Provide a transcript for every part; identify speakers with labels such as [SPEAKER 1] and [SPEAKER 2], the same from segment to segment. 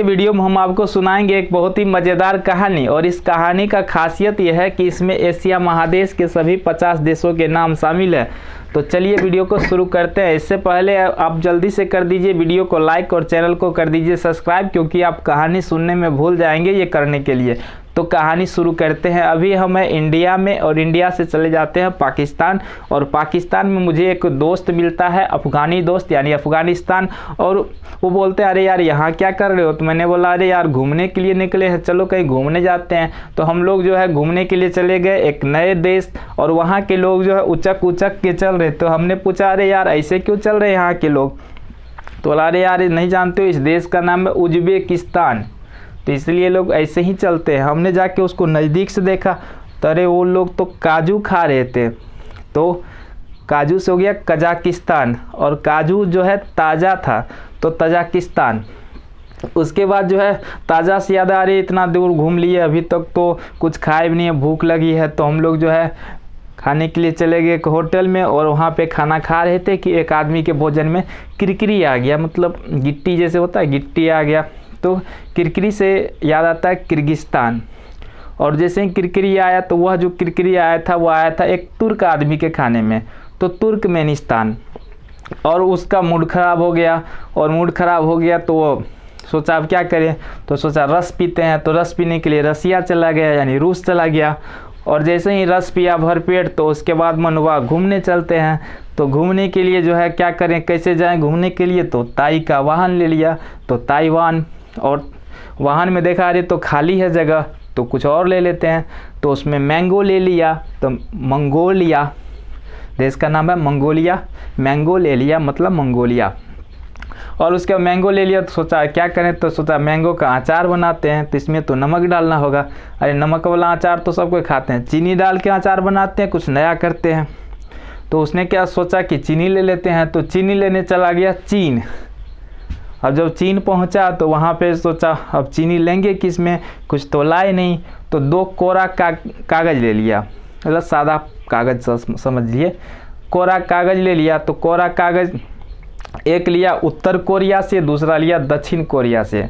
[SPEAKER 1] Video में हम आपको सुनाएंगे एक बहुत ही मज़ेदार कहानी। और इस कहानी का खासियत यह है कि इसमें एशिया महादेश के सभी 50 देशों के नाम शामिल है। तो चलिए वीडियो को शुरू करते हैं। इससे पहले आप जल्दी से कर दीजिए वीडियो को लाइक और चैनल को कर दीजिए सब्सक्राइब, क्योंकि आप कहानी सुनने में भूल जाएंगे ये करने के लिए। तो कहानी शुरू करते हैं। अभी हम हैं इंडिया में और इंडिया से चले जाते हैं पाकिस्तान। और पाकिस्तान में मुझे एक दोस्त मिलता है, अफ़गानी दोस्त यानी अफ़गानिस्तान। और वो बोलते हैं अरे यार यहाँ क्या कर रहे हो। तो मैंने बोला अरे यार घूमने के लिए निकले हैं, चलो कहीं घूमने जाते हैं। तो हम लोग जो है घूमने के लिए चले गए एक नए देश, और वहाँ के लोग जो है उचक उचक के चल रहे। तो हमने पूछा अरे यार ऐसे क्यों चल रहे हैं यहाँ के लोग। तो बोला अरे यार नहीं जानते हो, इस देश का नाम है उज़्बेकिस्तान, तो इसलिए लोग ऐसे ही चलते हैं। हमने जाके उसको नज़दीक से देखा तो अरे वो लोग तो काजू खा रहे थे। तो काजू से हो गया कजाकिस्तान, और काजू जो है ताज़ा था तो तजाकिस्तान। उसके बाद जो है ताज़ा से याद आ रही इतना दूर घूम लिए, अभी तक तो कुछ खाए भी नहीं है, भूख लगी है। तो हम लोग जो है खाने के लिए चले गए एक होटल में, और वहाँ पे खाना खा रहे थे कि एक आदमी के भोजन में किरकिरी आ गया, मतलब गिट्टी जैसे होता है गिट्टी आ गया। तो किरकिरी से याद आता है किर्गिस्तान। और जैसे ही किरकिरी आया तो वह जो किरकिरी आया था वो आया था एक तुर्क आदमी के खाने में, तो तुर्कमेनिस्तान। और उसका मूड ख़राब हो गया, और मूड ख़राब हो गया तो वो सोचा अब क्या करें। तो सोचा रस पीते हैं, तो रस पीने के लिए रसिया चला गया यानी रूस चला गया। और जैसे ही रस पिया भरपेट तो उसके बाद मन हुआ घूमने चलते हैं। तो घूमने के लिए जो है क्या करें, कैसे जाएं घूमने के लिए। तो ताई का वाहन ले लिया, तो ताइवान। और वाहन में देखा अरे तो खाली है जगह, तो कुछ और ले लेते हैं। तो उसमें मैंगो ले लिया, तो मंगोलिया देश का नाम है मंगोलिया। मैंगो ले लिया मतलब मंगोलिया। और उसके बाद मैंगो ले लिया तो सोचा क्या करें, तो सोचा मैंगो का अचार बनाते हैं, तो इसमें तो नमक डालना होगा। अरे नमक वाला अचार तो सब कोई खाते हैं, चीनी डाल के अचार बनाते हैं, कुछ नया करते हैं। तो उसने क्या सोचा कि चीनी ले लेते हैं, तो चीनी लेने चला गया चीन। अब जब चीन पहुंचा तो वहाँ पे सोचा अब चीनी लेंगे किस में, कुछ तो लाए नहीं। तो 2 कोरा कागज़ ले लिया, मतलब सादा कागज़ समझिए, कोरा कागज़ ले लिया। तो कोरा कागज़ एक लिया उत्तर कोरिया से, दूसरा लिया दक्षिण कोरिया से,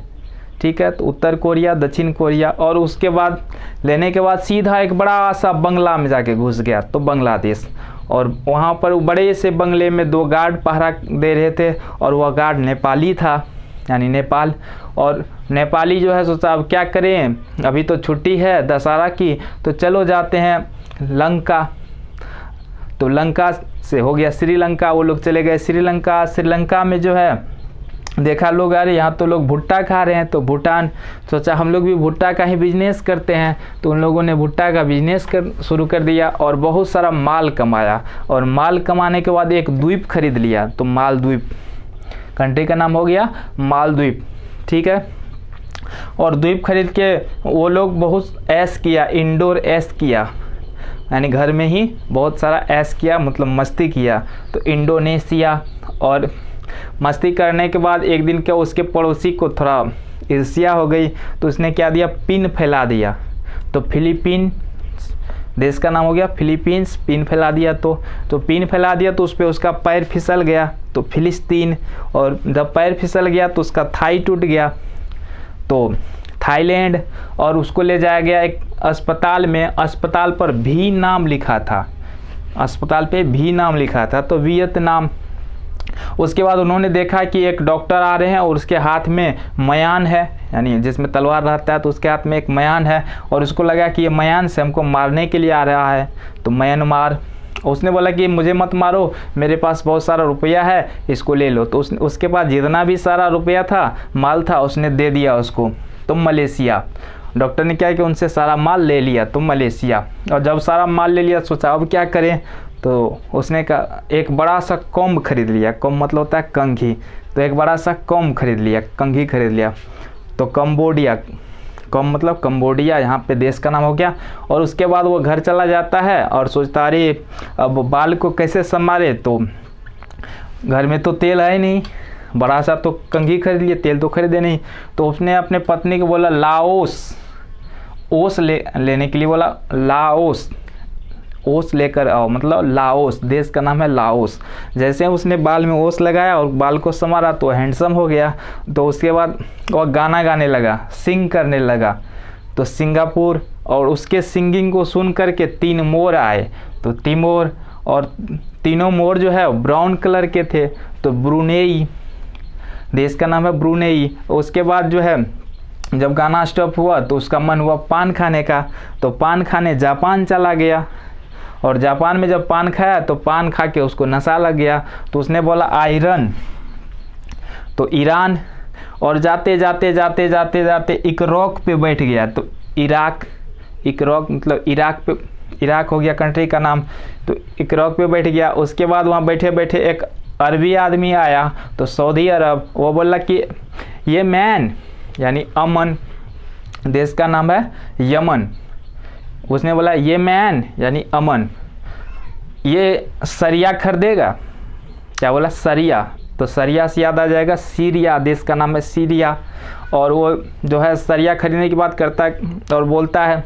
[SPEAKER 1] ठीक है। तो उत्तर कोरिया दक्षिण कोरिया। और उसके बाद लेने के बाद सीधा एक बड़ा सा बंगला में जाके घुस गया, तो बांग्लादेश। और वहाँ पर बड़े से बंगले में 2 गार्ड पहरा दे रहे थे, और वह गार्ड नेपाली था यानी नेपाल। और नेपाली जो है सोचा अब क्या करें, अभी तो छुट्टी है दशहरा की, तो चलो जाते हैं लंका। तो लंका से हो गया श्रीलंका, वो लोग चले गए श्रीलंका। श्रीलंका में जो है देखा लोग अरे यहाँ तो लोग भुट्टा खा रहे हैं, तो भूटान। सोचा हम लोग भी भुट्टा का ही बिजनेस करते हैं, तो उन लोगों ने भुट्टा का बिजनेस शुरू कर दिया और बहुत सारा माल कमाया। और माल कमाने के बाद एक द्वीप खरीद लिया, तो मालद्वीप कंट्री का नाम हो गया मालद्वीप, ठीक है। और द्वीप खरीद के वो लोग बहुत ऐश किया, इंडोर ऐश किया यानी घर में ही बहुत सारा ऐश किया, मतलब मस्ती किया। तो इंडोनेशिया। और मस्ती करने के बाद एक दिन क्या उसके पड़ोसी को थोड़ा ईर्ष्या हो गई, तो उसने क्या दिया, पिन फैला दिया। तो फिलीपीन देश का नाम हो गया फिलीपींस, पिन फैला दिया। तो पिन फैला दिया तो उस पर उसका पैर फिसल गया, तो फिलिस्तीन। और जब पैर फिसल गया तो उसका थाई टूट गया, तो थाईलैंड। और उसको ले जाया गया एक अस्पताल में, अस्पताल पर भी नाम लिखा था, अस्पताल पे भी नाम लिखा था, तो वियतनाम। उसके बाद उन्होंने देखा कि एक डॉक्टर आ रहे हैं और उसके हाथ में मयान है, यानी जिसमें तलवार रहता है तो उसके हाथ में एक मयान है। और उसको लगा कि ये मयान से हमको मारने के लिए आ रहा है, तो म्यांमार। उसने बोला कि मुझे मत मारो, मेरे पास बहुत सारा रुपया है, इसको ले लो। तो उसके पास जितना भी सारा रुपया था, माल था, उसने दे दिया उसको। तो मलेशिया, डॉक्टर ने क्या कि उनसे सारा माल ले लिया, तो मलेशिया। और जब सारा माल ले लिया सोचा अब क्या करें, तो उसने कहा एक बड़ा सा कॉम्ब खरीद लिया। कॉम्ब मतलब होता है कंघी, तो एक बड़ा सा कॉम्ब खरीद लिया, कंघी खरीद लिया। तो कंबोडिया, कॉम्ब मतलब कंबोडिया यहाँ पे देश का नाम हो गया। और उसके बाद वो घर चला जाता है और सोचता अरे अब बाल को कैसे संभाले, तो घर में तो तेल है नहीं, बड़ा सा तो कंघी खरीद लिए, तेल तो खरीदे नहीं। तो उसने अपने पत्नी को बोला लाओस, ओस लेने के लिए बोला, लाओस ओस लेकर आओ, मतलब लाओस, देश का नाम है लाओस। जैसे उसने बाल में ओस लगाया और बाल को संवारा तो हैंडसम हो गया। तो उसके बाद वह गाना गाने लगा, सिंग करने लगा। तो सिंगापुर, और उसके सिंगिंग को सुन करके 3 मोर आए। तो तिमोर, और तीनों मोर जो है ब्राउन कलर के थे। तो ब्रुनेई, देश का नाम है ब्रुनेई। उसके बाद जो है जब गाना स्टॉप हुआ तो उसका मन हुआ पान खाने का। तो पान खाने जापान चला गया, और जापान में जब पान खाया तो पान खा के उसको नशा लग गया। तो उसने बोला आयरन, तो ईरान, और जाते जाते जाते जाते जाते इकरॉक पे बैठ गया। तो इराक, इकरॉक मतलब इराक पे, इराक हो गया कंट्री का नाम। तो इकरॉक पे बैठ गया। उसके बाद वहाँ बैठे बैठे एक अरबी आदमी आया, तो सऊदी अरब, वो बोला कि ये मैन, यानी अमन, देश का नाम है यमन। उसने बोला ये मैन यानी अमन, ये सरिया खरीदेगा। क्या बोला? सरिया। तो सरिया से याद आ जाएगा सीरिया, देश का नाम है सीरिया। और वो जो है सरिया खरीदने की बात करता है और बोलता है।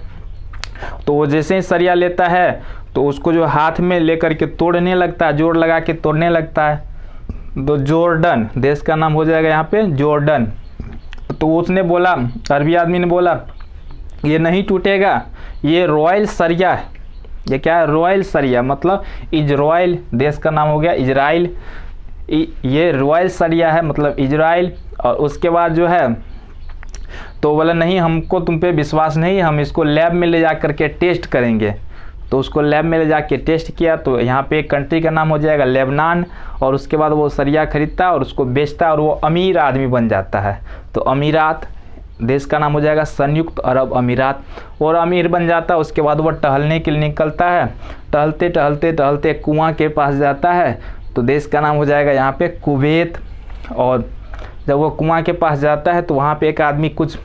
[SPEAKER 1] तो वो जैसे ही सरिया लेता है तो उसको जो हाथ में लेकर के तोड़ने लगता है, जोर लगा के तोड़ने लगता है। तो जॉर्डन, देश का नाम हो जाएगा यहाँ पे जॉर्डन। तो उसने बोला, अरबी आदमी ने बोला ये नहीं टूटेगा, ये रॉयल सरिया है। ये क्या है? रॉयल सरिया, मतलब इजराइल, देश का नाम हो गया इजराइल। ये रॉयल सरिया है, मतलब इजराइल। और उसके बाद जो है तो बोला नहीं, हमको तुम पे विश्वास नहीं, हम इसको लैब में ले जा करके टेस्ट करेंगे। तो उसको लैब में ले जाके टेस्ट किया। तो यहाँ पे एक कंट्री का नाम हो जाएगा लेबनान। और उसके बाद वो सरिया खरीदता है और उसको बेचता है और वो अमीर आदमी बन जाता है। तो अमीरात, देश का नाम हो जाएगा संयुक्त अरब अमीरात। और अमीर बन जाता है। उसके बाद वो टहलने के लिए निकलता है। टहलते टहलते टहलते कुआं के पास जाता है। तो देश का नाम हो जाएगा यहाँ पे कुवैत। और जब वो कुआं के पास जाता है तो वहाँ पे एक आदमी कुछ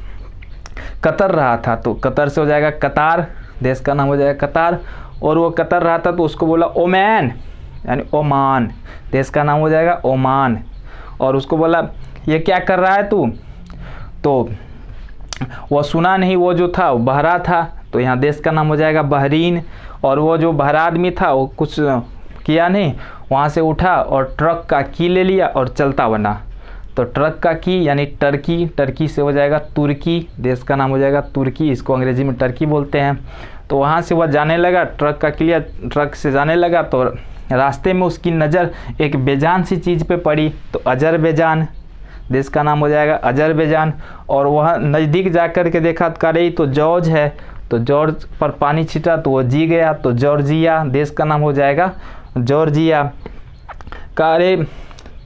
[SPEAKER 1] कतर रहा था। तो कतर से हो जाएगा कतार, देश का नाम हो जाएगा कतार। और वो कतर रहा था तो उसको बोला ओमान, यानी ओमान, देश का नाम हो जाएगा ओमान। और उसको बोला ये क्या कर रहा है तू? तो वो सुना नहीं, वो जो था वो बहरा था। तो यहाँ देश का नाम हो जाएगा बहरीन। और वो जो बहरा आदमी था वो कुछ किया नहीं, वहाँ से उठा और ट्रक का की ले लिया और चलता बना। तो ट्रक का की यानी टर्की, टर्की से हो जाएगा तुर्की, देश का नाम हो जाएगा तुर्की, इसको अंग्रेजी में टर्की बोलते हैं। तो वहाँ से वह जाने लगा, ट्रक का किया, ट्रक से जाने लगा। तो रास्ते में उसकी नज़र एक बेजान सी चीज़ पे पड़ी। तो अजरबैजान, देश का नाम हो जाएगा अजरबैजान। और वह नज़दीक जा कर के देखा तो रही तो जॉर्ज है। तो जॉर्ज पर पानी छिटा तो वो जी गया। तो जॉर्जिया, देश का नाम हो जाएगा जॉर्जिया। का अरे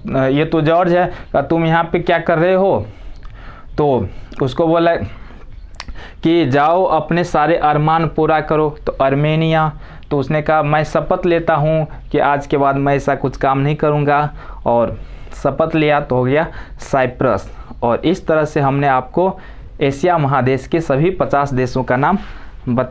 [SPEAKER 1] ये तो जॉर्ज है, का तुम यहाँ पे क्या कर रहे हो? तो उसको बोला कि जाओ अपने सारे अरमान पूरा करो। तो आर्मेनिया। तो उसने कहा मैं शपथ लेता हूँ कि आज के बाद मैं ऐसा कुछ काम नहीं करूँगा। और शपथ लिया तो हो गया साइप्रस। और इस तरह से हमने आपको एशिया महादेश के सभी 50 देशों का नाम बता